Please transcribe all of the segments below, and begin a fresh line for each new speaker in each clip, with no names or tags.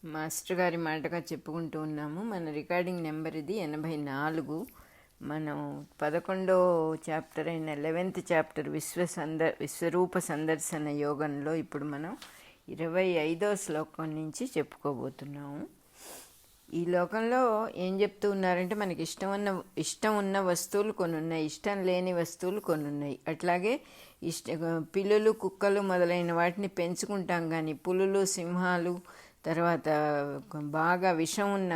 Master గారి మాటగా చెప్పుకుంటూ ఉన్నాము. మన రికార్డింగ్ నెంబర్ ఇది 84. మనం 11వ చాప్టర్ అయిన 11th చాప్టర్ విశ్వరూప సందర్శన యోగంలో ఇప్పుడు మనం 25వ శ్లోకం నుంచి చెప్పుకోబోతున్నాము. ఈ లోకంలో ఏం చెప్తూ ఉన్నారంటే మనకి ఇష్టం ఉన్న వస్తువులు కొన్ని ఉన్నాయి, ఇష్టం లేని వస్తువులు కొన్ని ఉన్నాయి. అట్లాగే పిల్లులు, కుక్కలు మొదలైన వాటిని పెంచుకుంటాం, కానీ పులులు, సింహాలు, తర్వాత బాగా విషం ఉన్న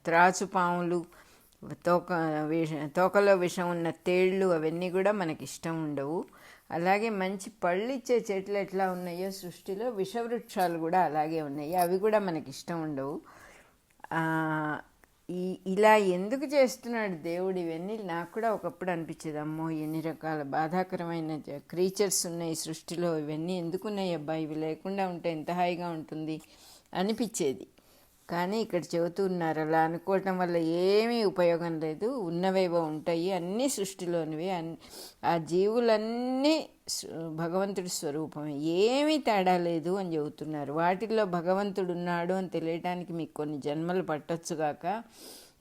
త్రాచుపాములు, తోకలో విషం ఉన్న తేళ్ళు, అవన్నీ కూడా మనకి ఇష్టం ఉండవు. అలాగే మంచి పళ్ళు ఇచ్చే చెట్లు ఎట్లా ఉన్నాయో సృష్టిలో విషవృక్షాలు కూడా అలాగే ఉన్నాయి, అవి కూడా మనకి ఇష్టం ఉండవు. ఇలా ఎందుకు చేస్తున్నాడు దేవుడు ఇవన్నీ? నాకు కూడా ఒకప్పుడు అనిపించేది, అమ్మో ఎన్ని రకాల బాధాకరమైన క్రీచర్స్ ఉన్నాయి సృష్టిలో, ఇవన్నీ ఎందుకున్నాయి అబ్బా, ఇవి లేకుండా ఉంటే ఎంత హాయిగా ఉంటుంది అనిపించేది. కానీ ఇక్కడ చెబుతూ ఉన్నారు, అలా అనుకోవటం వల్ల ఏమీ ఉపయోగం లేదు, ఉన్నవేవో ఉంటాయి, అన్నీ సృష్టిలోనివి, ఆ జీవులన్నీ భగవంతుడి స్వరూపమే, ఏమీ తేడా లేదు అని చెబుతున్నారు. వాటిల్లో భగవంతుడు ఉన్నాడు అని తెలియటానికి మీకు కొన్ని జన్మలు పట్టొచ్చుగాక.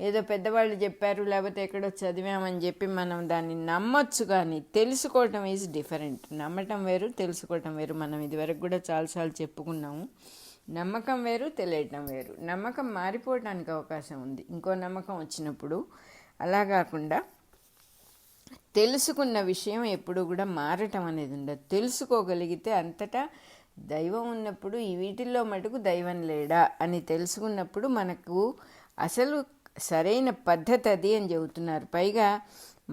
ఏదో పెద్దవాళ్ళు చెప్పారు, లేకపోతే ఎక్కడో చదివామని చెప్పి మనం దాన్ని నమ్మొచ్చు, కానీ తెలుసుకోవటం ఈజ్ డిఫరెంట్. నమ్మటం వేరు, తెలుసుకోవటం వేరు. మనం ఇదివరకు కూడా చాలాసార్లు చెప్పుకున్నాము. నమ్మకం వేరు, తెలియటం వేరు. నమ్మకం మారిపోవటానికి అవకాశం ఉంది ఇంకో నమ్మకం వచ్చినప్పుడు. అలా కాకుండా తెలుసుకున్న విషయం ఎప్పుడు కూడా మారటం అనేది ఉండదు. తెలుసుకోగలిగితే అంతటా దైవం ఉన్నప్పుడు ఈ వీటిల్లో మటుకు దైవం లేడా అని తెలుసుకున్నప్పుడు మనకు అసలు సరైన పద్ధతి అది అని చెబుతున్నారు. పైగా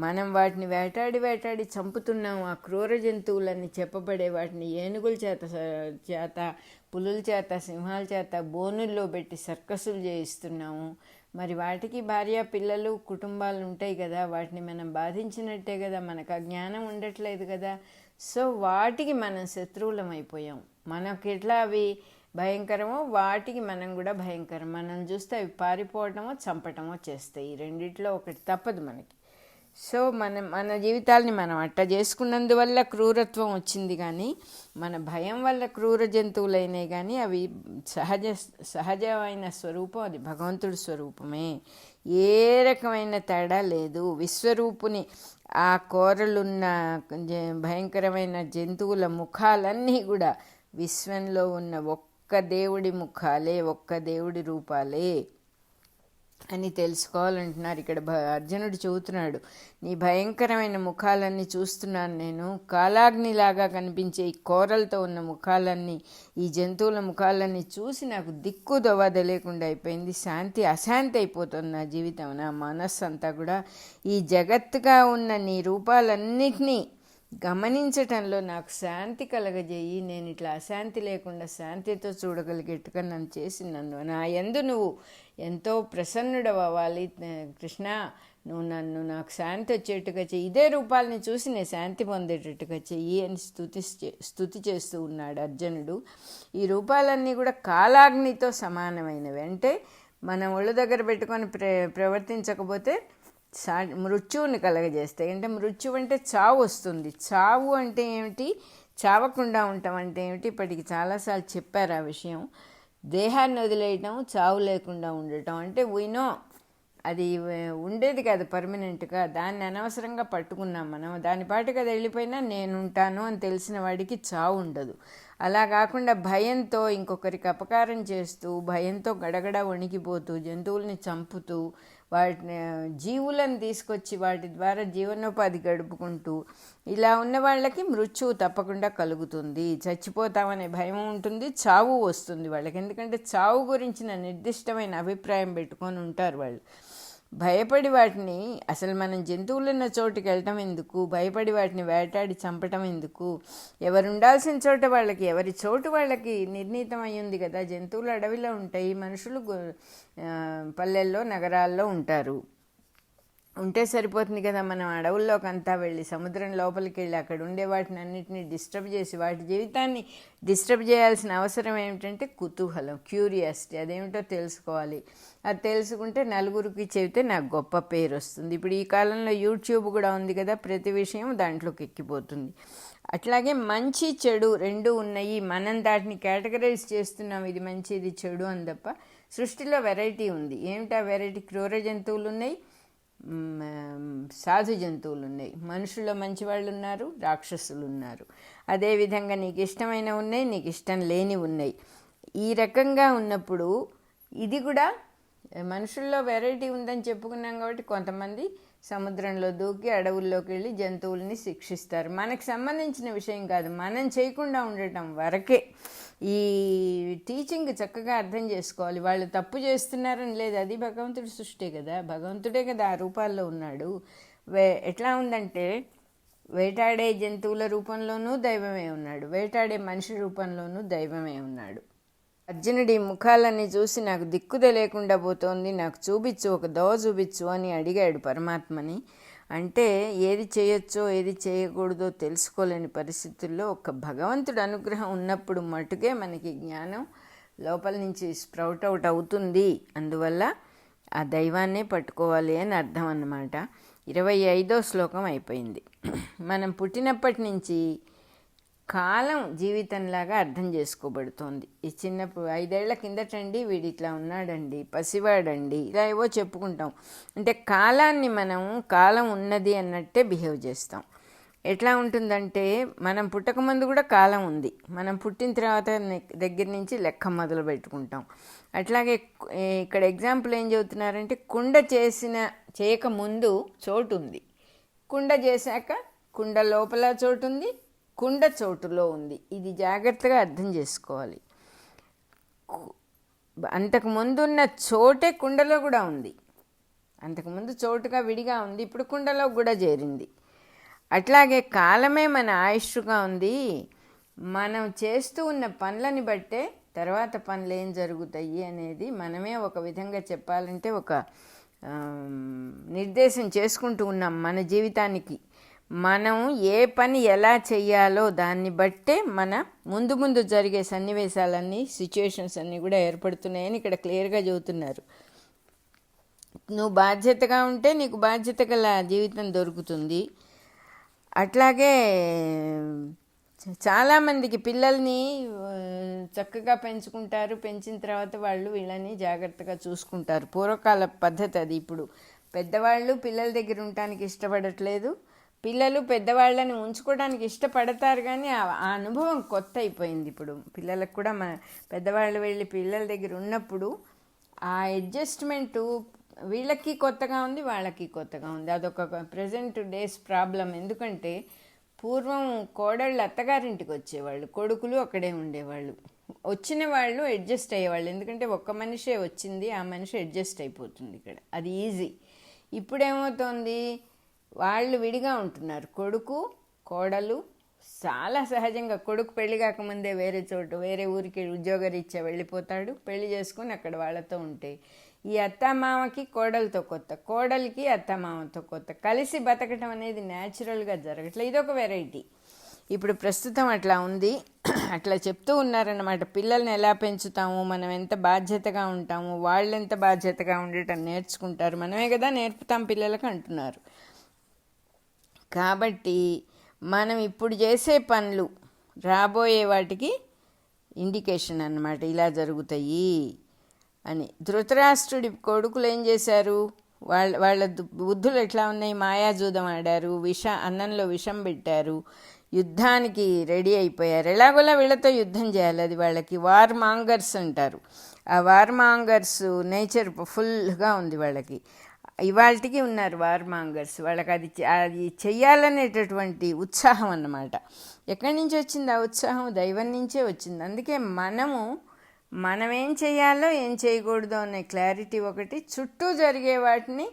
మనం వాటిని వేటాడి చంపుతున్నాము. ఆ క్రూర జంతువులని చెప్పబడే వాటిని ఏనుగుల చేత పులుల చేత, సింహాల చేత బోనుల్లో పెట్టి సర్కసులు చేయిస్తున్నాము. మరి వాటికి భార్య, పిల్లలు, కుటుంబాలు ఉంటాయి కదా, వాటిని మనం బాధించినట్టే కదా, మనకు ఆ జ్ఞానం ఉండట్లేదు కదా. సో వాటికి మనం శత్రువులం అయిపోయాం. మనకి ఎట్లా అవి భయంకరమో వాటికి మనం కూడా భయంకరం. మనం చూస్తే అవి పారిపోవటమో చంపటమో చేస్తాయి. ఈ రెండిట్లో ఒకటి తప్పదు మనకి. సో మన జీవితాల్ని మనం అట్ట చేసుకున్నందువల్ల క్రూరత్వం వచ్చింది, కానీ మన భయం వల్ల క్రూర జంతువులైనాయి, కానీ అవి సహజమైన స్వరూపం, అది భగవంతుడి స్వరూపమే, ఏ రకమైన తేడా లేదు. విశ్వరూపుని ఆ కోరలున్న భయంకరమైన జంతువుల ముఖాలన్నీ కూడా విశ్వంలో ఉన్న ఒక్క దేవుడి ముఖాలే, ఒక్క దేవుడి రూపాలే అని తెలుసుకోవాలంటున్నారు. ఇక్కడ అర్జునుడు చెబుతున్నాడు, నీ భయంకరమైన ముఖాలన్నీ చూస్తున్నాను నేను, కాలాగ్నిలాగా కనిపించే ఈ కోరలతో ఉన్న ముఖాలన్నీ, ఈ జంతువుల ముఖాలన్నీ చూసి నాకు దిక్కు దోవ తెలియకుండా అయిపోయింది. అశాంతి అయిపోతుంది నా జీవితం, నా మనస్సు అంతా కూడా. ఈ జగత్తుగా ఉన్న నీ రూపాలన్నిటినీ గమనించటంలో నాకు శాంతి కలగజేయి. నేను ఇట్లా అశాంతి లేకుండా శాంతితో చూడగలిగేట్టుగా నన్ను చేసి నా యందు నువ్వు ఎంతో ప్రసన్నుడవు అవ్వాలి కృష్ణ. నాకు శాంతి వచ్చేట్టుగా చెయ్యి, ఇదే రూపాలని చూసి నేను శాంతి పొందేటట్టుగా చెయ్యి అని స్తుతి చేస్తూ ఉన్నాడు అర్జునుడు. ఈ రూపాలన్నీ కూడా కాలాగ్నితో సమానమైనవి. అంటే మనం ఒళ్ళు దగ్గర పెట్టుకొని ప్రవర్తించకపోతే మృత్యువుని కలగజేస్తాయి. అంటే మృత్యువు అంటే చావు వస్తుంది. చావు అంటే ఏమిటి, చావకుండా ఉండటం అంటే ఏమిటి, ఇప్పటికి చాలాసార్లు చెప్పారు ఆ విషయం. దేహాన్ని వదిలేయటం, చావు లేకుండా ఉండటం అంటే వినో అది ఉండేది కాదు పర్మనెంట్గా, దాన్ని అనవసరంగా పట్టుకున్నాం మనం. దాని పాటుగా అది వెళ్ళిపోయినా నేనుంటాను అని తెలిసిన వాడికి చావు ఉండదు. అలా కాకుండా భయంతో ఇంకొకరికి అపకారం చేస్తూ, భయంతో గడగడ వణికిపోతూ, జంతువుల్ని చంపుతూ, వాటిని జీవులను తీసుకొచ్చి వాటి ద్వారా జీవనోపాధి గడుపుకుంటూ ఇలా ఉన్న వాళ్ళకి మృత్యువు తప్పకుండా కలుగుతుంది. చచ్చిపోతామనే భయం ఉంటుంది, చావు వస్తుంది వాళ్ళకి. ఎందుకంటే చావు గురించిన నిర్దిష్టమైన అభిప్రాయం పెట్టుకొని ఉంటారు వాళ్ళు. భయపడి వాటిని, అసలు మనం జంతువులున్న చోటుకి వెళ్ళటం ఎందుకు, భయపడి వాటిని వేటాడి చంపటం ఎందుకు? ఎవరు ఉండాల్సిన చోట వాళ్ళకి, ఎవరి చోటు వాళ్ళకి నిర్ణీతం అయ్యింది కదా. జంతువులు అడవిలో ఉంటాయి, మనుషులు పల్లెల్లో, నగరాల్లో ఉంటారు. ఉంటే సరిపోతుంది కదా. మనం అడవుల్లోకి అంతా వెళ్ళి సముద్రం లోపలికి వెళ్ళి అక్కడ ఉండే వాటిని అన్నిటినీ డిస్టర్బ్ చేసి వాటి జీవితాన్ని డిస్టర్బ్ చేయాల్సిన అవసరం ఏమిటంటే కుతూహలం, క్యూరియాసిటీ. అదేమిటో తెలుసుకోవాలి. అది తెలుసుకుంటే నలుగురికి చెబితే నాకు గొప్ప పేరు వస్తుంది. ఇప్పుడు ఈ కాలంలో యూట్యూబ్ కూడా ఉంది కదా, ప్రతి విషయం దాంట్లోకి ఎక్కిపోతుంది. అట్లాగే మంచి చెడు రెండు ఉన్నాయి. మనం దాటిని కేటగరైజ్ చేస్తున్నాం, ఇది మంచి ఇది చెడు అని తప్ప. సృష్టిలో వెరైటీ ఉంది. ఏమిటా వెరైటీ? క్రూర జంతువులు ఉన్నాయి, సాధు జంతువులు ఉన్నాయి. మనుషుల్లో మంచివాళ్ళు ఉన్నారు, రాక్షసులు ఉన్నారు. అదేవిధంగా నీకు ఇష్టమైన ఉన్నాయి, నీకు ఇష్టం లేని ఉన్నాయి. ఈ రకంగా ఉన్నప్పుడు ఇది కూడా మనుషుల్లో వెరైటీ ఉందని చెప్పుకున్నాం కాబట్టి కొంతమంది సముద్రంలో దూకి అడవుల్లోకి వెళ్ళి జంతువుల్ని శిక్షిస్తారు. మనకు సంబంధించిన విషయం కాదు, మనం చేయకుండా ఉండటం వరకే. ఈ టీచింగ్ చక్కగా అర్థం చేసుకోవాలి. వాళ్ళు తప్పు చేస్తున్నారని లేదు, అది భగవంతుడి సృష్టి కదా, భగవంతుడే కదా ఆ రూపాల్లో ఉన్నాడు. ఎట్లా ఉందంటే వేటాడే జంతువుల రూపంలోనూ దైవమే ఉన్నాడు, వేటాడే మనిషి రూపంలోనూ దైవమే ఉన్నాడు. అర్జునుడి ముఖాలన్నీ చూసి నాకు దిక్కు తెలియకుండా పోతోంది, నాకు చూపించు, ఒక దోవ చూపించు అని అడిగాడు పరమాత్మని. అంటే ఏది చేయొచ్చో ఏది చేయకూడదో తెలుసుకోలేని పరిస్థితుల్లో ఒక భగవంతుడు అనుగ్రహం ఉన్నప్పుడు మటుకే మనకి జ్ఞానం లోపల నుంచి స్ప్రౌట్ అవుట్ అవుతుంది. అందువల్ల ఆ దైవాన్నే పట్టుకోవాలి అని అర్థం అన్నమాట. 25వ శ్లోకం అయిపోయింది. మనం పుట్టినప్పటి నుంచి కాలం జీవితంలాగా అర్థం చేసుకోబడుతోంది. ఈ చిన్నప్పుడు 5 ఏళ్ల కిందటండి వీడు ఇట్లా ఉన్నాడండి, పసివాడండి, ఇలా ఏవో చెప్పుకుంటాం. అంటే కాలాన్ని మనం కాలం ఉన్నది అన్నట్టే బిహేవ్ చేస్తాం. ఎట్లా ఉంటుందంటే మనం పుట్టకముందు కూడా కాలం ఉంది, మనం పుట్టిన తర్వాత దగ్గర నుంచి లెక్క మొదలు పెట్టుకుంటాం. అట్లాగే ఇక్కడ ఎగ్జాంపుల్ ఏం చెబుతున్నారంటే కుండ చేయకముందు చోటు ఉంది, కుండ చేశాక కుండ లోపల చోటు ఉంది, కుండ చోటులో ఉంది. ఇది జాగ్రత్తగా అర్థం చేసుకోవాలి. అంతకుముందున్న చోటే కుండలో కూడా ఉంది. అంతకుముందు చోటుగా విడిగా ఉంది, ఇప్పుడు కుండలో కూడా చేరింది. అట్లాగే కాలమే మన ఆయుష్గా ఉంది. మనం చేస్తూ ఉన్న పనులని బట్టే తర్వాత పనులు ఏం జరుగుతాయి అనేది మనమే ఒక విధంగా చెప్పాలంటే ఒక నిర్దేశం చేసుకుంటూ ఉన్నాం మన జీవితానికి. మనం ఏ పని ఎలా చెయ్యాలో దాన్ని బట్టే మన ముందు జరిగే సన్నివేశాలన్నీ, సిచ్యువేషన్స్ అన్నీ కూడా ఏర్పడుతున్నాయని ఇక్కడ క్లియర్గా చెబుతున్నారు. నువ్వు బాధ్యతగా ఉంటే నీకు బాధ్యత గల జీవితం దొరుకుతుంది. అట్లాగే చాలామందికి పిల్లల్ని చక్కగా పెంచుకుంటారు, పెంచిన తర్వాత వాళ్ళు వీళ్ళని జాగ్రత్తగా చూసుకుంటారు. పూర్వకాల పద్ధతి అది. ఇప్పుడు పెద్దవాళ్ళు పిల్లల దగ్గర ఉండటానికి ఇష్టపడట్లేదు, పిల్లలు పెద్దవాళ్ళని ఉంచుకోవడానికి ఇష్టపడతారు, కానీ ఆ అనుభవం కొత్త అయిపోయింది. ఇప్పుడు పిల్లలకు కూడా మన పెద్దవాళ్ళు వెళ్ళి పిల్లల దగ్గర ఉన్నప్పుడు ఆ అడ్జస్ట్మెంటు వీళ్ళకి కొత్తగా ఉంది, వాళ్ళకి కొత్తగా ఉంది. అదొక ప్రజెంట్ డేస్ ప్రాబ్లం. ఎందుకంటే పూర్వం కోడళ్ళు అత్తగారింటికి వచ్చేవాళ్ళు, కొడుకులు అక్కడే ఉండేవాళ్ళు. వచ్చిన వాళ్ళు అడ్జస్ట్ అయ్యేవాళ్ళు, ఎందుకంటే ఒక్క మనిషే వచ్చింది, ఆ మనిషి అడ్జస్ట్ అయిపోతుంది ఇక్కడ, అది ఈజీ. ఇప్పుడేమవుతోంది, వాళ్ళు విడిగా ఉంటున్నారు, కొడుకు కోడలు. చాలా సహజంగా కొడుకు పెళ్లి కాకముందే వేరే ఊరికి ఉద్యోగరీత్యా వెళ్ళిపోతాడు, పెళ్లి చేసుకుని అక్కడ వాళ్ళతో ఉంటే ఈ అత్తమామకి కోడలతో కొత్త, కోడలికి అత్తమామతో కొత్త, కలిసి బతకటం అనేది న్యాచురల్గా జరగట్లేదు. ఇదొక వెరైటీ. ఇప్పుడు ప్రస్తుతం అట్లా ఉంది. అట్లా చెప్తూ ఉన్నారన్నమాట. పిల్లల్ని ఎలా పెంచుతాము, మనం ఎంత బాధ్యతగా ఉంటాము, వాళ్ళు ఎంత బాధ్యతగా ఉండటం నేర్చుకుంటారు, మనమే కదా నేర్పుతాం పిల్లలకు అంటున్నారు. కాబట్టి మనం ఇప్పుడు చేసే పనులు రాబోయే వాటికి ఇండికేషన్ అన్నమాట, ఇలా జరుగుతాయి అని. ధృతరాష్ట్రుడి కొడుకులు ఏం చేశారు, వాళ్ళ బుద్ధులు ఎట్లా ఉన్నాయి, మాయాజూదం ఆడారు, అన్నంలో విషం పెట్టారు, యుద్ధానికి రెడీ అయిపోయారు. ఎలాగోలా వీళ్ళతో యుద్ధం చేయాలి, అది వాళ్ళకి వార్ మాంగర్స్ అంటారు. ఆ వార్ మాంగర్స్ నేచర్ ఫుల్గా ఉంది వాళ్ళకి. ఇవాళకి ఉన్నారు వార్ మాంగర్స్. వాళ్ళకి అది చెయ్యాలనేటటువంటి ఉత్సాహం అన్నమాట. ఎక్కడి నుంచి వచ్చింది ఆ ఉత్సాహం? దైవం నుంచే వచ్చింది. అందుకే మనం ఏం చేయాలో ఏం చేయకూడదో అనే క్లారిటీ ఒకటి, చుట్టూ జరిగే వాటిని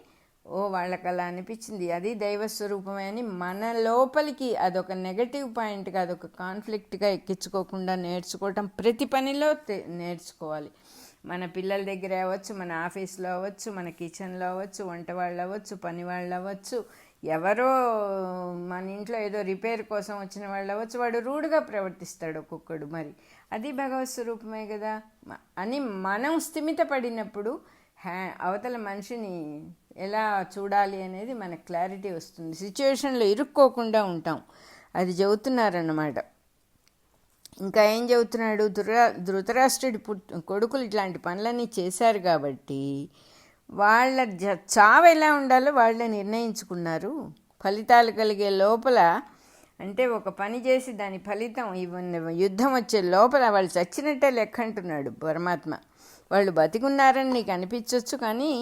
వాళ్ళకి అలా అనిపించింది, అది దైవస్వరూపమే అని మన లోపలికి అదొక నెగటివ్ పాయింట్గా, అదొక కాన్ఫ్లిక్ట్గా ఎక్కించుకోకుండా నేర్చుకోవటం, ప్రతి పనిలో నేర్చుకోవాలి. మన పిల్లల దగ్గర అవ్వచ్చు, మన ఆఫీస్లో అవ్వచ్చు, మన కిచెన్లో అవ్వచ్చు, వంట వాళ్ళు అవ్వచ్చు, పని వాళ్ళు అవ్వచ్చు, ఎవరో మన ఇంట్లో ఏదో రిపేర్ కోసం వచ్చిన వాళ్ళు అవ్వచ్చు, వాడు రూడ్గా ప్రవర్తిస్తాడు ఒక్కొక్కడు. మరి అది భగవత్ స్వరూపమే కదా అని మనం స్థిమిత పడినప్పుడు అవతల మనిషిని ఎలా చూడాలి అనేది మనకు క్లారిటీ వస్తుంది. సిచ్యువేషన్లో ఇరుక్కోకుండా ఉంటాం. అది చెబుతున్నారన్నమాట. ఇంకా ఏం చెబుతున్నాడు, ధృతరాష్ట్రుడి కొడుకులు ఇట్లాంటి పనులన్నీ చేశారు కాబట్టి వాళ్ళ చావు ఎలా ఉండాలో వాళ్ళే నిర్ణయించుకున్నారు. ఫలితాలు కలిగే లోపల, అంటే ఒక పని చేసి దాని ఫలితం యుద్ధం వచ్చే లోపల వాళ్ళు చచ్చినట్టే లెక్క అంటున్నాడు పరమాత్మ. వాళ్ళు బతికున్నారని నీకు అనిపించవచ్చు, కానీ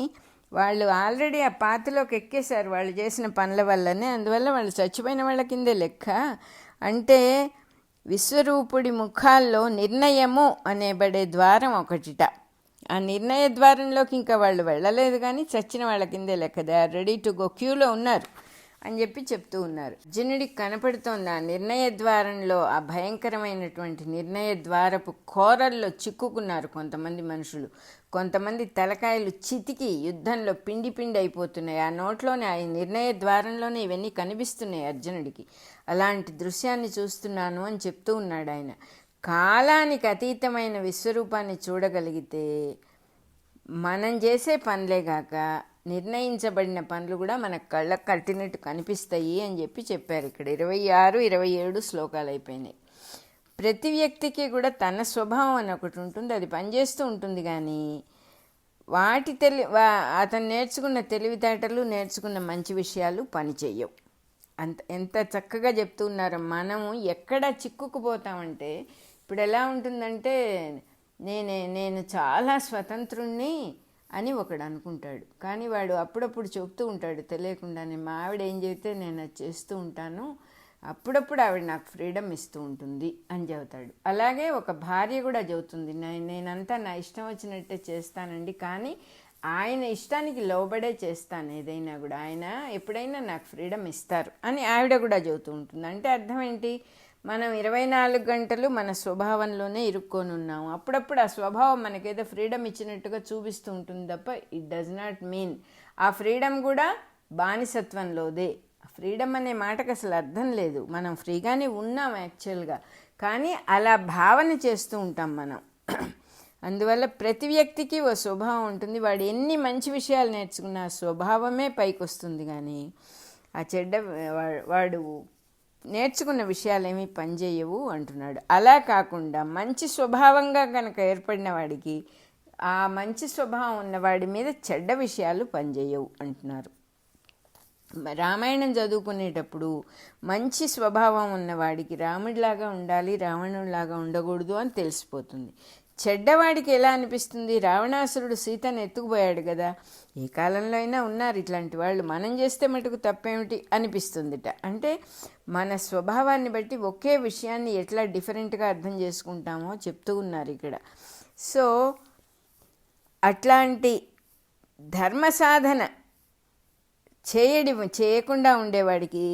వాళ్ళు ఆల్రెడీ ఆ పాతలోకి ఎక్కేశారు వాళ్ళు చేసిన పనుల వల్లనే. అందువల్ల వాళ్ళు చచ్చిపోయిన వాళ్ళ కిందే లెక్క. అంటే విశ్వరూపుడి ముఖాల్లో నిర్ణయము అనేబడే ద్వారం ఒకటిట. ఆ నిర్ణయ ద్వారంలోకి ఇంకా వాళ్ళు వెళ్ళలేదు, కానీ చచ్చిన వాళ్ళ కిందే లెక్క. They are ready to go, క్యూలో ఉన్నారు అని చెప్తూ ఉన్నారు. అర్జునుడికి కనపడుతోంది ఆ నిర్ణయ ద్వారంలో, ఆ భయంకరమైనటువంటి నిర్ణయ ద్వారపు కోరల్లో చిక్కుకున్నారు కొంతమంది మనుషులు. కొంతమంది తలకాయలు చితికి యుద్ధంలో పిండి పిండి అయిపోతున్నాయి. ఆ నోట్లోనే, ఆ నిర్ణయ ద్వారంలోనే ఇవన్నీ కనిపిస్తున్నాయి అర్జునుడికి. అలాంటి దృశ్యాన్ని చూస్తున్నాను అని చెప్తూ ఉన్నాడు ఆయన. కాలానికి అతీతమైన విశ్వరూపాన్ని చూడగలిగితే మనం చేసే పనులే కాక నిర్ణయించబడిన పనులు కూడా మన కళ్ళకు కట్టినట్టు కనిపిస్తాయి అని చెప్పారు. ఇక్కడ 26, 27 శ్లోకాలు అయిపోయినాయి. ప్రతి వ్యక్తికి కూడా తన స్వభావం అని ఒకటి ఉంటుంది, అది పనిచేస్తూ ఉంటుంది. కానీ వాటి అతను నేర్చుకున్న తెలివితేటలు, నేర్చుకున్న మంచి విషయాలు పనిచేయవు. ఎంత చక్కగా చెప్తూ ఉన్నారో. మనము ఎక్కడ చిక్కుకుపోతామంటే, ఇప్పుడు ఎలా ఉంటుందంటే, నేను చాలా స్వతంత్రుణ్ణి అని ఒకడు అనుకుంటాడు. కానీ వాడు అప్పుడప్పుడు చెప్తూ ఉంటాడు తెలియకుండానే, మా ఆవిడ ఏం చెబితే నేను అది చేస్తూ ఉంటాను, అప్పుడప్పుడు ఆవిడ నాకు ఫ్రీడమ్ ఇస్తూ ఉంటుంది అని చెబుతాడు. అలాగే ఒక భార్య కూడా చెబుతుంది, నేనంతా నా ఇష్టం వచ్చినట్టే చేస్తానండి, కానీ ఆయన ఇష్టానికి లోబడే చేస్తాను ఏదైనా కూడా, ఆయన ఎప్పుడైనా నాకు ఫ్రీడమ్ ఇస్తారు అని ఆవిడ కూడా చెబుతూ ఉంటుంది. అంటే అర్థం ఏంటి, మనం 24 గంటలు మన స్వభావంలోనే ఇరుక్కొని ఉన్నాము. అప్పుడప్పుడు ఆ స్వభావం మనకేదో ఫ్రీడమ్ ఇచ్చినట్టుగా చూపిస్తూ ఉంటుంది తప్ప ఇట్ డస్ నాట్ మీన్ ఆ ఫ్రీడమ్ కూడా బానిసత్వంలోదే. ఫ్రీడమ్ అనే మాటకు అసలు అర్థం లేదు. మనం ఫ్రీగానే ఉన్నాం యాక్చువల్గా, కానీ అలా భావన చేస్తూ ఉంటాం మనం. అందువల్ల ప్రతి వ్యక్తికి ఓ స్వభావం ఉంటుంది. వాడు ఎన్ని మంచి విషయాలు నేర్చుకున్నా ఆ స్వభావమే పైకి వస్తుంది, కానీ ఆ చెడ్డ వాడు నేర్చుకున్న విషయాలేమీ పనిచేయవు అంటున్నాడు. అలా కాకుండా మంచి స్వభావంగా కనుక ఏర్పడిన వాడికి, ఆ మంచి స్వభావం ఉన్నవాడి మీద చెడ్డ విషయాలు పనిచేయవు అంటున్నారు. రామాయణం చదువుకునేటప్పుడు మంచి స్వభావం ఉన్నవాడికి రాముడిలాగా ఉండాలి, రావణుడిలాగా ఉండకూడదు అని తెలిసిపోతుంది. చెడ్డవాడికి ఎలా అనిపిస్తుంది, రావణాసురుడు సీతను ఎత్తుకుపోయాడు కదా, ఏ కాలంలో అయినా ఉన్నారు ఇట్లాంటి వాళ్ళు, మనం చేస్తే మటుకు తప్పేమిటి అనిపిస్తుందిట. అంటే మన స్వభావాన్ని బట్టి ఒకే విషయాన్ని ఎట్లా డిఫరెంట్గా అర్థం చేసుకుంటామో చెప్తూ ఉన్నారు ఇక్కడ. సో అట్లాంటి ధర్మ సాధన చేయకుండా ఉండేవాడికి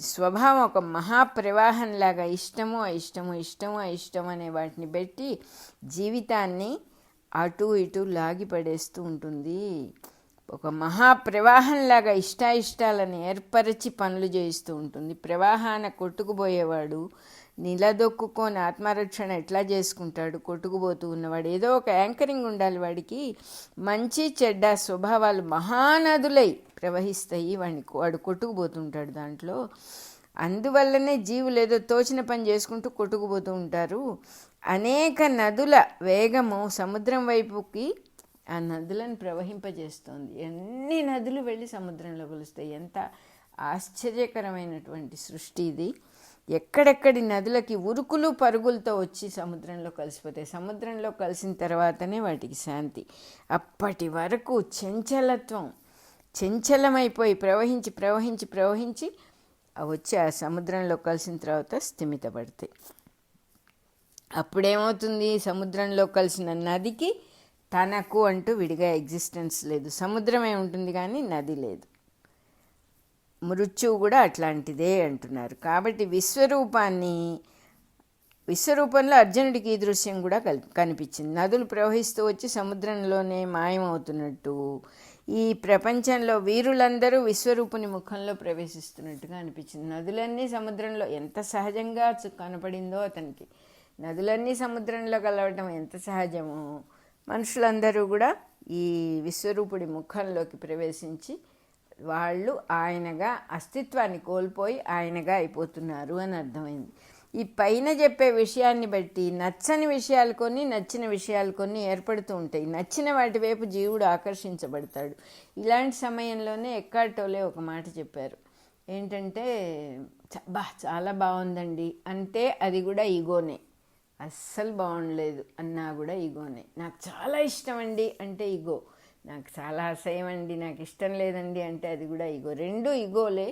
స్వభావం ఒక మహాప్రవాహంలాగా ఇష్టము అయిష్టము అనే వాటిని పెట్టి జీవితాన్ని అటు ఇటు లాగిపడేస్తూ ఉంటుంది. ఒక మహాప్రవాహంలాగా ఇష్టాలను ఏర్పరిచి పనులు చేయిస్తూ ఉంటుంది. ప్రవాహాన కొట్టుకుపోయేవాడు నిలదొక్కుకొని ఆత్మరక్షణ ఎట్లా చేసుకుంటాడు, కొట్టుకుపోతూ ఉన్నవాడు. ఏదో ఒక యాంకరింగ్ ఉండాలి వాడికి. మంచి చెడ్డ స్వభావాలు మహానదులై ప్రవహిస్తాయి, వాడు కొట్టుకుపోతుంటాడు దాంట్లో. అందువల్లనే జీవులు ఏదో తోచిన పని చేసుకుంటూ కొట్టుకుపోతూ ఉంటారు. అనేక నదుల వేగము సముద్రం వైపుకి ఆ నదులను ప్రవహింపజేస్తుంది. ఎన్ని నదులు వెళ్ళి సముద్రంలో కలుస్తాయి. ఎంత ఆశ్చర్యకరమైనటువంటి సృష్టి ఇది. ఎక్కడెక్కడి నదులకి ఉరుకులు పరుగులతో వచ్చి సముద్రంలో కలిసిపోతాయి. సముద్రంలో కలిసిన తర్వాతనే వాటికి శాంతి. అప్పటి వరకు చంచలమైపోయి ప్రవహించి వచ్చి ఆ సముద్రంలో కలిసిన తర్వాత స్థిమితపడతాయి. అప్పుడేమవుతుంది, సముద్రంలో కలిసిన నదికి తనకు అంటూ విడిగా ఎగ్జిస్టెన్స్ లేదు. సముద్రమే ఉంటుంది కానీ నది లేదు. మృత్యువు కూడా అట్లాంటిదే అంటున్నారు. కాబట్టి విశ్వరూపాన్ని విశ్వరూపంలో అర్జునుడికి ఈ దృశ్యం కూడా కనిపించింది. నదులు ప్రవహిస్తూ వచ్చి సముద్రంలోనే మాయమవుతున్నట్టు, ఈ ప్రపంచంలో వీరులందరూ విశ్వరూపుని ముఖంలో ప్రవేశిస్తున్నట్టుగా అనిపించింది. నదులన్నీ సముద్రంలో ఎంత సహజంగా కనపడిందో అతనికి. నదులన్నీ సముద్రంలో కలవటం ఎంత సహజమో, మనుషులందరూ కూడా ఈ విశ్వరూపుడి ముఖంలోకి ప్రవేశించి వాళ్ళు ఆయనగా అస్తిత్వాన్ని కోల్పోయి ఆయనగా అయిపోతున్నారు అని అర్థమైంది. ఈ పైన చెప్పే విషయాన్ని బట్టి నచ్చని విషయాలు కొన్ని, నచ్చిన విషయాలు కొన్ని ఏర్పడుతూ ఉంటాయి. నచ్చిన వాటి వైపు జీవుడు ఆకర్షించబడతాడు. ఇలాంటి సమయంలోనే ఎక్కార్ట్ టోలే ఒక మాట చెప్పారు. ఏంటంటే, చాలా బాగుందండి అంటే అది కూడా ఈగోనే. అస్సలు బాగుండలేదు అన్నా కూడా ఈగోనే. నాకు చాలా ఇష్టం అండి అంటే ఈగో. నాకు చాలా అసహ్యం అండి, నాకు ఇష్టం లేదండి అంటే అది కూడా ఈగో. రెండు ఈగోలే.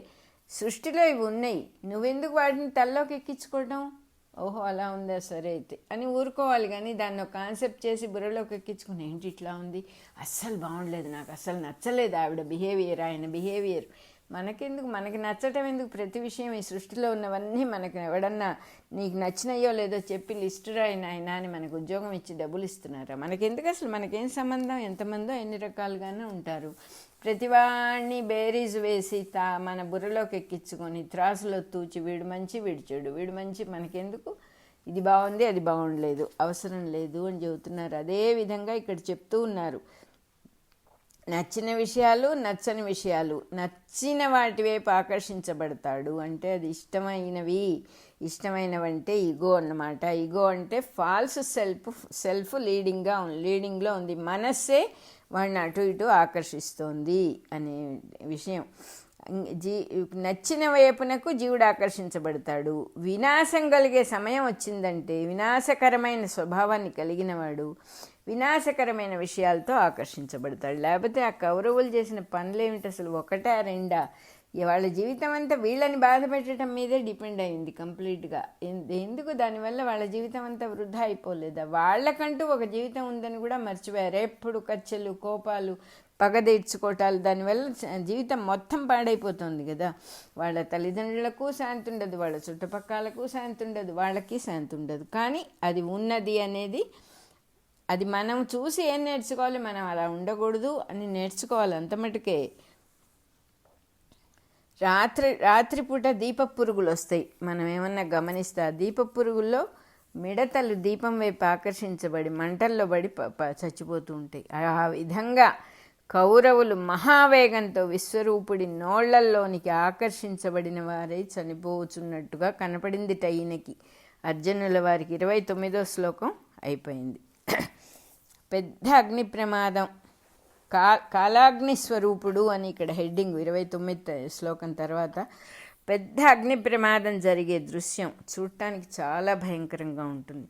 సృష్టిలో ఇవి ఉన్నాయి, నువ్వెందుకు వాటిని తల్లోకి ఎక్కించుకోవడం? ఓహో అలా ఉందా, సరే అయితే అని ఊరుకోవాలి. కానీ దాన్ని ఒక కాన్సెప్ట్ చేసి బుర్రలోకి ఎక్కించుకుని ఏంటి ఇట్లా ఉంది, అస్సలు బాగుండలేదు, నాకు అస్సలు నచ్చలేదు ఆవిడ బిహేవియర్, ఆయన బిహేవియర్. మనకెందుకు, మనకి నచ్చటం ఎందుకు? ప్రతి విషయం ఈ సృష్టిలో ఉన్నవన్నీ మనకు ఎవడన్నా నీకు నచ్చినయో లేదో చెప్పి లిస్టు రాయిన ఆయన అని మనకు ఉద్యోగం ఇచ్చి డబ్బులు ఇస్తున్నారా? మనకెందుకు అసలు? మనకేం సంబంధం? ఎంతమందో ఎన్ని రకాలుగానే ఉంటారు. ప్రతివాడిని బేరీజ్ వేసి మన బుర్రలోకి ఎక్కించుకొని త్రాసులో తూచి వీడు మంచి వీడు చెడు, వీడు మంచి, మనకెందుకు? ఇది బాగుంది అది బాగుండలేదు, అవసరం లేదు అని చెబుతున్నారు. అదేవిధంగా ఇక్కడ చెప్తూ ఉన్నారు, నచ్చిన విషయాలు నచ్చని విషయాలు. నచ్చిన వాటి వైపు ఆకర్షించబడతాడు అంటే అది ఇష్టమైనవంటే ఈగో అన్నమాట. ఈగో అంటే ఫాల్స్ సెల్ఫ్ లీడింగ్లో ఉంది. మనస్సే వాడిని అటు ఇటు ఆకర్షిస్తోంది అనే విషయం. నచ్చిన వైపునకు జీవుడు ఆకర్షించబడతాడు. వినాశం కలిగే సమయం వచ్చిందంటే వినాశకరమైన స్వభావాన్ని కలిగిన వాడు వినాశకరమైన విషయాలతో ఆకర్షించబడతాడు. లేకపోతే ఆ కౌరవులు చేసిన పనులేమిటి అసలు? ఒకటా రెండా? వాళ్ళ జీవితం అంతా వీళ్ళని బాధ పెట్టడం మీదే డిపెండ్ అయింది కంప్లీట్గా. ఎందుకు? దానివల్ల వాళ్ళ జీవితం అంతా వృధా అయిపోలేదా? వాళ్ళకంటూ ఒక జీవితం ఉందని కూడా మర్చిపోయారు. ఎప్పుడు కచ్చలు, కోపాలు, పగ తీర్చుకోవటాలు, దానివల్ల జీవితం మొత్తం పాడైపోతుంది కదా. వాళ్ళ తల్లిదండ్రులకు శాంతి ఉండదు, వాళ్ళ చుట్టుపక్కలకు శాంతి ఉండదు, వాళ్ళకి శాంతి ఉండదు. కానీ అది ఉన్నది అనేది, అది మనం చూసి ఏం నేర్చుకోవాలి? మనం అలా ఉండకూడదు అని నేర్చుకోవాలి. అంత మటుకే. రాత్రిపూట దీప పురుగులు వస్తాయి, మనం ఏమన్నా గమనిస్తే. ఆ దీప పురుగుల్లో మిడతలు దీపం వైపు ఆకర్షించబడి మంటల్లో పడి చచ్చిపోతూ ఉంటాయి. ఆ విధంగా కౌరవులు మహావేగంతో విశ్వరూపుడి నోళ్లల్లోనికి ఆకర్షించబడిన వారై చనిపోతున్నట్టుగా కనపడింది ఈయనకి. అర్జునుల వారికి 29వ శ్లోకం అయిపోయింది. పెద్ద అగ్ని ప్రమాదం, కాలాగ్ని స్వరూపుడు అని ఇక్కడ హెడ్డింగ్ 29వ శ్లోకం తర్వాత. పెద్ద అగ్ని ప్రమాదం జరిగే దృశ్యం చూడటానికి చాలా భయంకరంగా ఉంటుంది.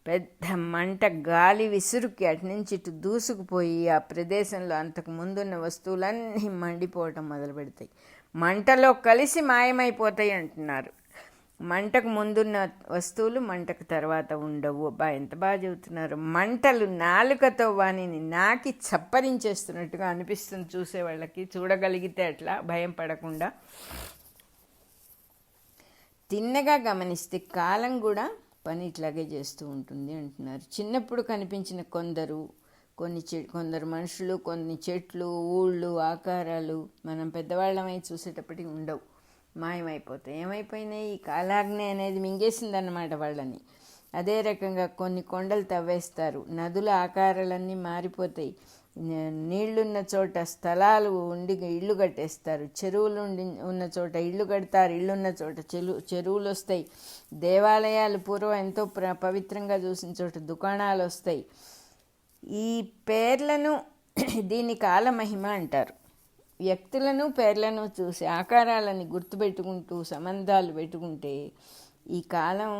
పెద్ద మంట గాలి విసురుకి అటు నుంచి ఇటు దూసుకుపోయి ఆ ప్రదేశంలో అంతకు ముందున్న వస్తువులన్నీ మండిపోవటం మొదలు పెడతాయి. మంటలో కలిసి మాయమైపోతాయి అంటున్నారు. మంటకు ముందున్న వస్తువులు మంటకు తర్వాత ఉండవు. అబ్బా, ఎంత బాగా చెబుతున్నారు. మంటలు నాలుకతో వానిని నాకి చప్పరించేస్తున్నట్టుగా అనిపిస్తుంది చూసే వాళ్ళకి. చూడగలిగితే అట్లా భయం పడకుండా. తిన్నగా గమనిస్తే కాలం కూడా పని ఇట్లాగే చేస్తూ ఉంటుంది అంటున్నారు. చిన్నప్పుడు కనిపించిన కొందరు మనుషులు, కొన్ని చెట్లు, ఊళ్ళు, ఆకారాలు మనం పెద్దవాళ్ళమై చూసేటప్పటికి ఉండవు, మాయమైపోతాయి. ఏమైపోయినాయి? ఈ కాలాగ్ని అనేది మింగేసిందన్నమాట వాళ్ళని. అదే రకంగా కొన్ని కొండలు తవ్వేస్తారు, నదుల ఆకారాలన్నీ మారిపోతాయి. నీళ్లున్న చోట స్థలాలు ఉండి ఇళ్ళు కట్టేస్తారు, చెరువులు ఉన్న చోట ఇళ్ళు కడతారు, ఇళ్ళున్న చోట చెరువులు వస్తాయి. దేవాలయాలు పూర్వం ఎంతో పవిత్రంగా చూసిన చోట దుకాణాలు వస్తాయి. ఈ పేర్లను దీని కాలమహిమ అంటారు. వ్యక్తులను పేర్లను చూసి ఆకారాలని గుర్తుపెట్టుకుంటూ సంబంధాలు పెట్టుకుంటే ఈ కాలం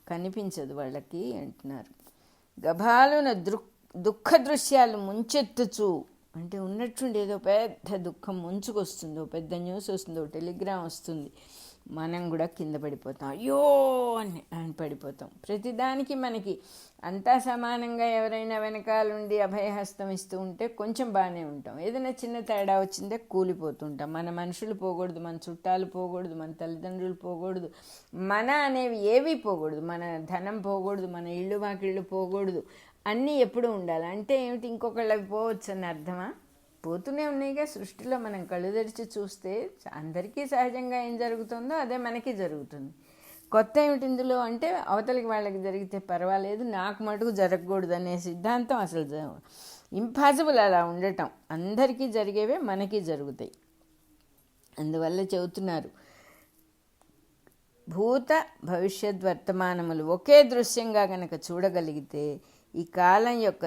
కనిపించదు వాళ్ళకి అంటున్నారు. గభాలున దుఃఖ దృశ్యాలు ముంచెత్తుచు అంటే ఉన్నట్టుండి ఏదో పెద్ద దుఃఖం ముంచుకొస్తుంది, పెద్ద న్యూస్ వస్తుంది, టెలిగ్రామ్ వస్తుంది, మనం కూడా కింద పడిపోతాం, అయ్యో అని పడిపోతాం. ప్రతిదానికి మనకి అంతా సమానంగా ఎవరైనా వెనకాలండి అభయహస్తం ఇస్తూ ఉంటే కొంచెం బాగానే ఉంటాం. ఏదైనా చిన్న తేడా వచ్చిందే కూలిపోతుంటాం. మన మనుషులు పోకూడదు, మన చుట్టాలు పోకూడదు, మన తల్లిదండ్రులు పోకూడదు, మన అనేవి ఏవి పోకూడదు, మన ధనం పోకూడదు, మన ఇళ్ళు వాకిళ్ళు పోకూడదు, అన్నీ ఎప్పుడూ ఉండాలి. అంటే ఏమిటి, ఇంకొకళ్ళవి పోవచ్చు అని అర్థమా? పోతూనే ఉన్నాయిగా సృష్టిలో. మనం కళ్ళు తెరిచి చూస్తే అందరికీ సహజంగా ఏం జరుగుతుందో అదే మనకి జరుగుతుంది. కొత్త ఏమిటి ఇందులో అంటే అవతలికి వాళ్ళకి జరిగితే పర్వాలేదు, నాకు మటుకు జరగకూడదు అనే సిద్ధాంతం అసలు ఇంపాసిబుల్. అలా ఉండటం అందరికీ జరిగేవే మనకి జరుగుతాయి. అందువల్ల చెబుతున్నారు, భూత భవిష్యత్ వర్తమానములు ఒకే దృశ్యంగా కనుక చూడగలిగితే ఈ కాలం యొక్క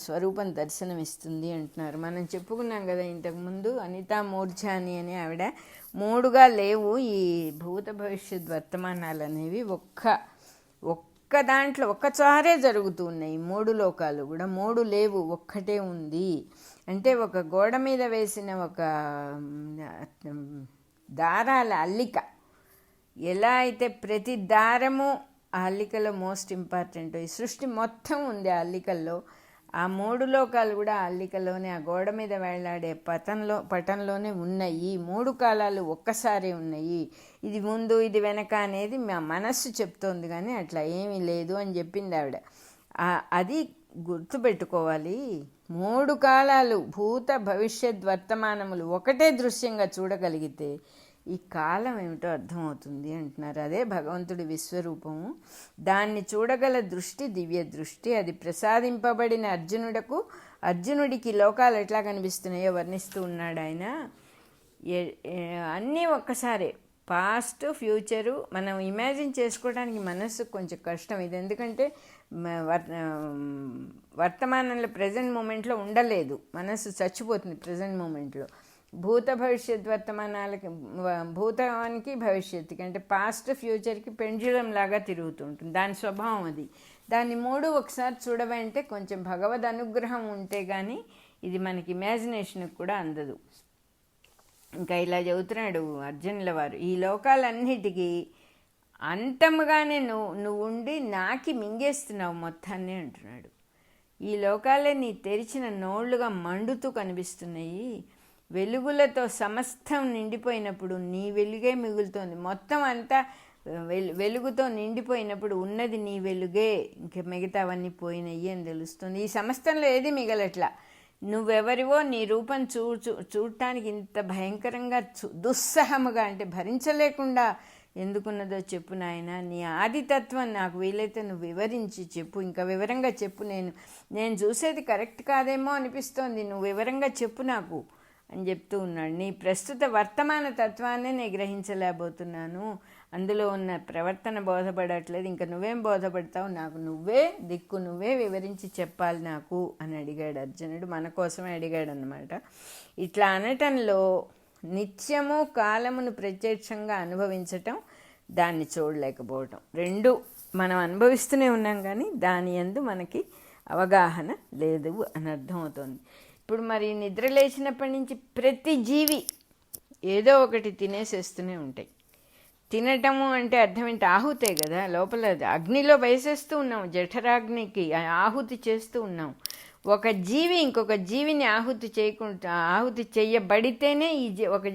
స్వరూపం దర్శనమిస్తుంది అంటున్నారు. మనం చెప్పుకున్నాం కదా ఇంతకుముందు, అనితా మూర్ఛాని అని ఆవిడ, 3గా లేవు ఈ భూత భవిష్యత్ వర్తమానాలు అనేవి. ఒక్క దాంట్లో ఒక్కసారే జరుగుతూ ఉన్నాయి 3 లోకాలు కూడా. 3 లేవు, ఒక్కటే ఉంది. అంటే ఒక గోడ మీద వేసిన ఒక దారాల అల్లిక, ఎలా అయితే ప్రతి దారము ఆ అల్లికలో మోస్ట్ ఇంపార్టెంట్, ఈ సృష్టి మొత్తం ఉంది ఆ అల్లికల్లో. ఆ 3 లోకాలు కూడా ఆ అల్లికలోనే, ఆ గోడ మీద వేలాడే పటంలోనే ఉన్నాయి. 3 కాలాలు ఒక్కసారి ఉన్నాయి. ఇది ముందు ఇది వెనక అనేది మా మనస్సు చెప్తోంది, కానీ అట్లా ఏమీ లేదు అని చెప్పింది ఆవిడ. అది గుర్తుపెట్టుకోవాలి. 3 కాలాలు భూత భవిష్యత్ వర్తమానములు ఒకటే దృశ్యంగా చూడగలిగితే ఈ కాలం ఏమిటో అర్థమవుతుంది అంటున్నారు. అదే భగవంతుడి విశ్వరూపము. దాన్ని చూడగల దృష్టి దివ్య దృష్టి. అది ప్రసాదింపబడిన అర్జునుడికి లోకాలు ఎట్లా కనిపిస్తున్నాయో వర్ణిస్తూ ఉన్నాడు ఆయన. అన్నీ ఒక్కసారే, పాస్ట్ ఫ్యూచరు మనం ఇమాజిన్ చేసుకోవడానికి మనస్సు కొంచెం కష్టం. ఇది ఎందుకంటే వర్తమానంలో ప్రజెంట్ మూమెంట్లో ఉండలేదు, మనస్సు చచ్చిపోతుంది ప్రజెంట్ మూమెంట్లో. భూత భవిష్యత్ వర్తమానాలకి, భూతానికి భవిష్యత్తుకి అంటే పాస్ట్ ఫ్యూచర్కి పెండ్యులం లాగా తిరుగుతూ ఉంటుంది, దాని స్వభావం అది. దాన్ని 3 ఒకసారి చూడవంటే కొంచెం భగవద్ అనుగ్రహం ఉంటే కానీ ఇది మనకి ఇమాజినేషన్కి కూడా అందదు. ఇంకా ఇలా చెబుతున్నాడు అర్జునుల వారు, ఈ లోకాలన్నిటికీ అంతముగానే నువ్వు ఉండి నాకి మింగేస్తున్నావు మొత్తాన్ని అంటున్నాడు. ఈ లోకాలే నీ తెరిచిన నోళ్లుగా మండుతూ కనిపిస్తున్నాయి. వెలుగులతో సమస్తం నిండిపోయినప్పుడు నీ వెలుగే మిగులుతోంది. మొత్తం అంతా వెలుగుతో నిండిపోయినప్పుడు ఉన్నది నీ వెలుగే, ఇంక మిగతావన్నీ పోయినాయి అని తెలుస్తుంది. ఈ సమస్తంలో ఏది మిగలట్లా. నువ్వెవరివో, నీ రూపం చూడటానికి ఇంత భయంకరంగా దుస్సహముగా అంటే భరించలేకుండా ఎందుకున్నదో చెప్పు నాయన. నీ ఆదితత్వం నాకు వీలైతే నువ్వు వివరించి చెప్పు, ఇంకా వివరంగా చెప్పు. నేను చూసేది కరెక్ట్ కాదేమో అనిపిస్తోంది, నువ్వు వివరంగా చెప్పు నాకు అని చెప్తూ ఉన్నాడు. నీ ప్రస్తుత వర్తమాన తత్వాన్నే నేను గ్రహించలేకపోతున్నాను, అందులో ఉన్న ప్రవర్తన బోధపడట్లేదు, ఇంకా నువ్వేం బోధపడతావు, నాకు నువ్వే దిక్కు, నువ్వే వివరించి చెప్పాలి నాకు అని అడిగాడు అర్జునుడు. మన కోసమే అడిగాడు అన్నమాట. ఇట్లా అనటంలో నిత్యము కాలమును ప్రత్యక్షంగా అనుభవించటం, దాన్ని చూడలేకపోవటం, 2 మనం అనుభవిస్తూనే ఉన్నాం కానీ దాని యందు మనకి అవగాహన లేదు అని అర్థమవుతుంది. ఇప్పుడు మరి నిద్ర లేచినప్పటి నుంచి ప్రతి జీవి ఏదో ఒకటి తినేసేస్తూనే ఉంటాయి. తినటము అంటే అర్థం ఏంటి, ఆహుతే కదా, లోపల అగ్నిలో వేసేస్తూ ఉన్నాం, జఠరాగ్నికి ఆహుతి చేస్తూ ఉన్నాం. ఒక జీవి ఇంకొక జీవిని ఆహుతి చేయబడితేనే ఒక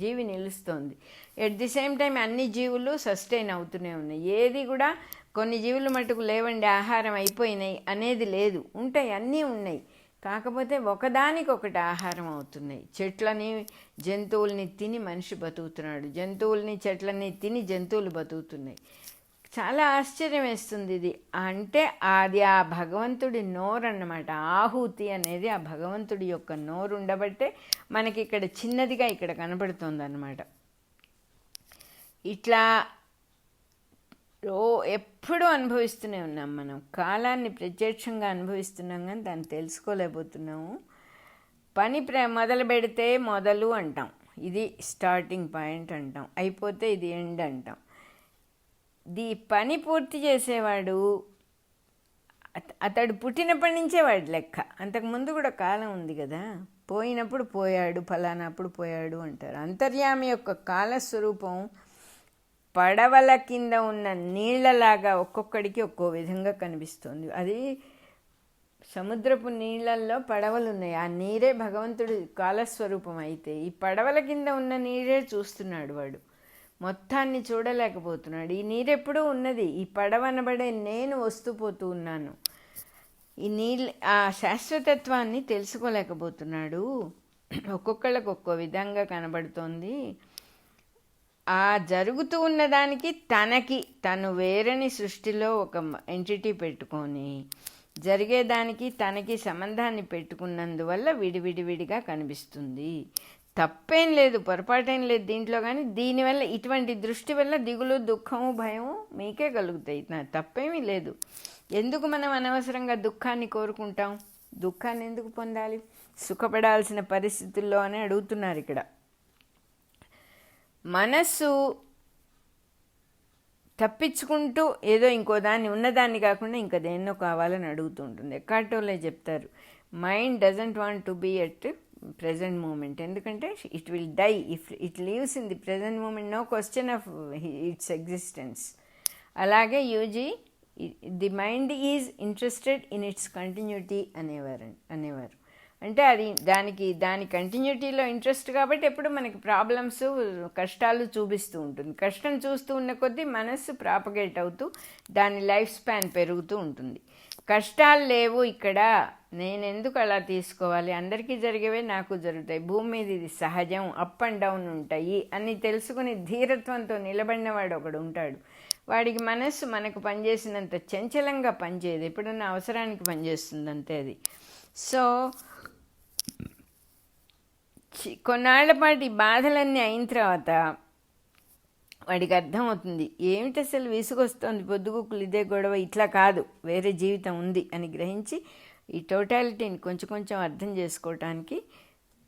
జీవి నిలుస్తోంది. ఎట్ ది సేమ్ టైం అన్ని జీవులు సస్టైన్ అవుతూనే ఉన్నాయి. ఏది కూడా కొన్ని జీవులు మటుకు లేవండి ఆహారం అయిపోయినాయి అనేది లేదు, ఉంటాయి, అన్నీ ఉన్నాయి. కాకపోతే ఒకదానికొకటి ఆహారం అవుతున్నాయి. చెట్లని జంతువుల్ని తిని మనిషి బతుకుతున్నాడు, జంతువుల్ని చెట్లని తిని జంతువులు బతుకుతున్నాయి. చాలా ఆశ్చర్యం వేస్తుంది ఇది. అంటే అది ఆ భగవంతుడి నోరు అన్నమాట. ఆహుతి అనేది ఆ భగవంతుడి యొక్క నోరు ఉండబట్టే మనకి ఇక్కడ చిన్నదిగా ఇక్కడ కనపడుతుంది అన్నమాట. ఇట్లా ఎప్పుడూ అనుభవిస్తూనే ఉన్నాం మనం. కాలాన్ని ప్రత్యక్షంగా అనుభవిస్తున్నాం కానీ దాన్ని తెలుసుకోలేకపోతున్నాము. పని మొదలు పెడితే మొదలు అంటాం, ఇది స్టార్టింగ్ పాయింట్ అంటాం, అయిపోతే ఇది ఎండ్ అంటాం. పని పూర్తి చేసేవాడు అతడు పుట్టినప్పటి నుంచే వాడి లెక్క. అంతకుముందు కూడా కాలం ఉంది కదా, పోయినప్పుడు పోయాడు, ఫలానప్పుడు పోయాడు అంటారు. అంతర్యామి యొక్క కాలస్వరూపం పడవల కింద ఉన్న నీళ్లలాగా ఒక్కొక్కడికి ఒక్కో విధంగా కనిపిస్తుంది. అది సముద్రపు నీళ్ళల్లో పడవలు ఉన్నాయి, ఆ నీరే భగవంతుడి కాలస్వరూపం. అయితే ఈ పడవల కింద ఉన్న నీరే చూస్తున్నాడు వాడు, మొత్తాన్ని చూడలేకపోతున్నాడు. ఈ నీరెప్పుడూ ఉన్నది, ఈ పడవ అనబడే నేను వస్తూ పోతూ ఉన్నాను. ఈ నీళ్ళు ఆ శాశ్వతత్వాన్ని తెలుసుకోలేకపోతున్నాడు. ఒక్కొక్కళ్ళకు ఒక్కో విధంగా కనబడుతోంది. ఆ జరుగుతూ ఉన్నదానికి తను వేరని సృష్టిలో ఒక ఎంటిటీ పెట్టుకొని జరిగేదానికి తనకి సంబంధాన్ని పెట్టుకున్నందువల్ల విడివిడివిడిగా కనిపిస్తుంది. తప్పేం లేదు, పొరపాటేం లేదు దీంట్లో. కానీ దీనివల్ల ఇటువంటి దృష్టి వల్ల దిగులు, దుఃఖము, భయము మీకే కలుగుతాయి. తప్పేమీ లేదు. ఎందుకు మనం అనవసరంగా దుఃఖాన్ని కోరుకుంటాం? దుఃఖాన్ని ఎందుకు పొందాలి? సుఖపడాల్సిన పరిస్థితుల్లో అని అడుగుతున్నారు ఇక్కడ. మనస్సు తప్పించుకుంటూ ఏదో ఇంకో దాన్ని, ఉన్నదాన్ని కాకుండా ఇంకా దేన్నో కావాలని అడుగుతూ ఉంటుంది. ఎక్కార్టోలే చెప్తారు, mind doesn't want to be at present moment. ఎందుకంటే it will die if it leaves in the present moment, no question of its existence. అలాగే UG the mind is interested in its continuity అనేవారు. అంటే అది దాని కంటిన్యూటీలో interest కాబట్టి ఎప్పుడు మనకి problems, కష్టాలు చూపిస్తూ ఉంటుంది. కష్టం చూస్తూ ఉన్న కొద్దీ మనస్సు ప్రాపగేట్ అవుతూ దాని లైఫ్ స్పాన్ పెరుగుతూ ఉంటుంది. కష్టాలు లేవు ఇక్కడ, నేను ఎందుకు అలా తీసుకోవాలి, అందరికీ జరిగేవే నాకు జరుగుతాయి, భూమి మీద ఇది సహజం, అప్ అండ్ డౌన్ ఉంటాయి అని తెలుసుకుని ధీరత్వంతో నిలబడిన వాడు ఒకడు ఉంటాడు. వాడికి మనస్సు మనకు పనిచేసినంత చంచలంగా పనిచేయదు, ఎప్పుడన్నా అవసరానికి పనిచేస్తుంది అంతే అది. సో కొన్నాళ్ల పాటు ఈ బాధలన్నీ అయిన తర్వాత వాడికి అర్థమవుతుంది, ఏమిటి అసలు విసుగొస్తుంది, పొద్దుగుకులు ఇదే గొడవ, ఇట్లా కాదు, వేరే జీవితం ఉంది అని గ్రహించి ఈ టోటాలిటీని కొంచెం కొంచెం అర్థం చేసుకోవటానికి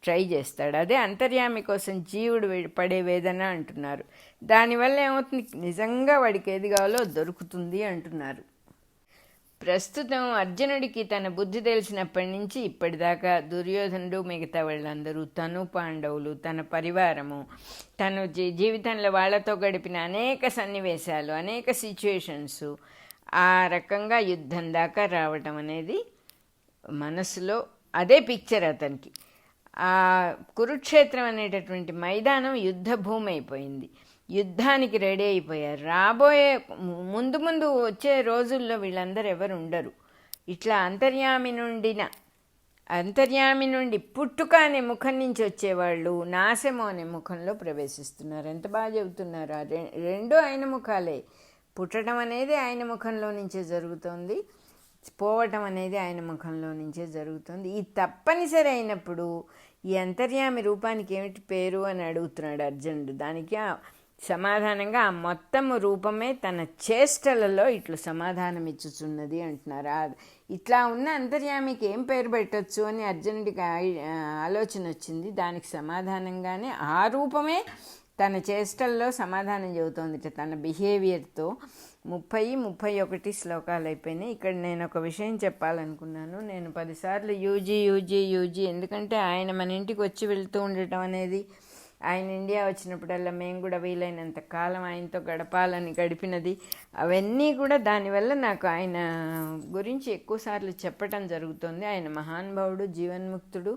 ట్రై చేస్తాడు. అదే అంతర్యామి కోసం జీవుడు పడే వేదన అంటున్నారు. దానివల్ల ఏమవుతుంది, నిజంగా వాడికి ఏది కావాలో దొరుకుతుంది అంటున్నారు. ప్రస్తుతం అర్జునుడికి తన బుద్ధి తెలిసినప్పటి నుంచి ఇప్పటిదాకా దుర్యోధనుడు, మిగతా వాళ్ళందరూ, తను పాండవులు, తన పరివారము, తను జీవితంలో వాళ్ళతో గడిపిన అనేక సన్నివేశాలు, అనేక సిచ్యువేషన్స్, ఆ రకంగా యుద్ధం దాకా రావటం అనేది మనసులో అదే పిక్చర్ అతనికి. ఆ కురుక్షేత్రం అనేటటువంటి మైదానం యుద్ధ భూమి అయిపోయింది, యుద్ధానికి రెడీ అయిపోయారు. రాబోయే ముందు వచ్చే రోజుల్లో వీళ్ళందరూ ఎవరు ఉండరు. ఇట్లా అంతర్యామి నుండి పుట్టుక అనే ముఖం నుంచి వచ్చేవాళ్ళు నాశము అనే ముఖంలో ప్రవేశిస్తున్నారు. ఎంత బాగా చెబుతున్నారు. రెండు ఆయన ముఖాలే. పుట్టడం అనేది ఆయన ముఖంలో నుంచే జరుగుతుంది, పోవటం అనేది ఆయన ముఖంలో నుంచే జరుగుతుంది. ఈ తప్పనిసరి అయినప్పుడు ఈ అంతర్యామి రూపానికి ఏమిటి పేరు అని అడుగుతున్నాడు అర్జునుడు. దానికి సమాధానంగా ఆ మొత్తము రూపమే తన చేష్టలలో ఇట్లు సమాధానం ఇచ్చుచున్నది అంటున్నారు. ఇట్లా ఉన్న అంతర్యామికి ఏం పేరు పెట్టచ్చు అని అర్జునుడికి ఆలోచన వచ్చింది. దానికి సమాధానంగానే ఆ రూపమే తన చేష్టల్లో సమాధానం చెబుతోంది తన బిహేవియర్తో. 30-31 శ్లోకాలు అయిపోయినాయి. ఇక్కడ నేను ఒక విషయం చెప్పాలనుకున్నాను. నేను 10 సార్లు యూజీ ఎందుకంటే ఆయన మన ఇంటికి వచ్చి వెళ్తూ ఉండటం అనేది, ఆయన ఇండియా వచ్చినప్పుడల్లా మేము కూడా వీలైనంత కాలం ఆయనతో గడిపినది, అవన్నీ కూడా దానివల్ల నాకు ఆయన గురించి ఎక్కువసార్లు చెప్పటం జరుగుతుంది. ఆయన మహానుభావుడు, జీవన్ముక్తుడు,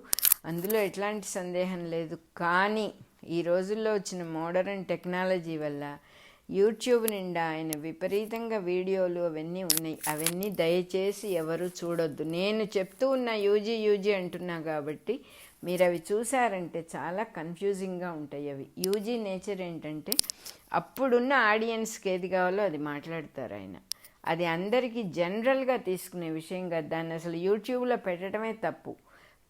అందులో ఎట్లాంటి సందేహం లేదు. కానీ ఈ రోజుల్లో వచ్చిన మోడర్న్ టెక్నాలజీ వల్ల యూట్యూబ్ నిండా ఆయన విపరీతంగా వీడియోలు అవన్నీ ఉన్నాయి. అవన్నీ దయచేసి ఎవరు చూడొద్దు. నేను చెప్తూ ఉన్న యూజీ అంటున్నా కాబట్టి మీరు అవి చూసారంటే చాలా కన్ఫ్యూజింగ్గా ఉంటాయి. అవి యూజీ నేచర్ ఏంటంటే అప్పుడున్న ఆడియన్స్కి ఏది కావాలో అది మాట్లాడతారు ఆయన. అది అందరికీ జనరల్గా తీసుకునే విషయం కాదు. దాన్ని అసలు యూట్యూబ్లో పెట్టడమే తప్పు.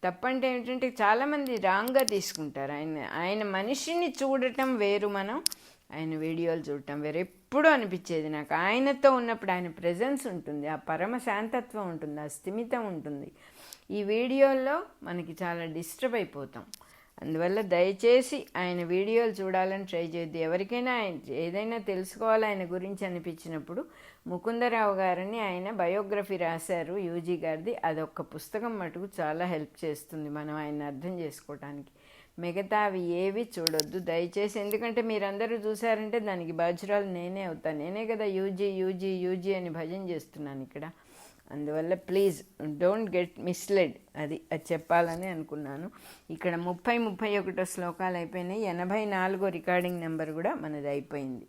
తప్పంటే ఏంటంటే చాలామంది రాంగ్గా తీసుకుంటారు. ఆయన మనిషిని చూడటం వేరు, మనం ఆయన వీడియోలు చూడటం వేరు. ఎప్పుడూ అనిపించేది నాకు, ఆయనతో ఉన్నప్పుడు ఆయన ప్రెజెన్స్ ఉంటుంది, ఆ పరమ శాంతత్వం ఉంటుంది, ఆ స్థిమితం ఉంటుంది. ఈ వీడియోల్లో మనకి చాలా డిస్టర్బ్ అయిపోతాం. అందువల్ల దయచేసి ఆయన వీడియోలు చూడాలని ట్రై చేయొద్దు. ఎవరికైనా ఆయన ఏదైనా తెలుసుకోవాలి ఆయన గురించి అనిపించినప్పుడు, ముకుందరావు గారని ఆయన బయోగ్రఫీ రాశారు యూజీ గారిది, అదొక పుస్తకం మటుకు చాలా హెల్ప్ చేస్తుంది మనం ఆయన అర్థం చేసుకోవటానికి. మిగతావి ఏవి చూడొద్దు దయచేసి. ఎందుకంటే మీరందరూ చూసారంటే దానికి బాధ్యురాలు నేనే అవుతాను. నేనే కదా యూజీ యూజీ యూజీ అని భజన చేస్తున్నాను ఇక్కడ. అందువల్ల ప్లీజ్ డోంట్ గెట్ మిస్లెడ్. అది చెప్పాలని అనుకున్నాను. ఇక్కడ 30-31 శ్లోకాలు అయిపోయినాయి. 84 రికార్డింగ్ నెంబర్ కూడా మనది అయిపోయింది.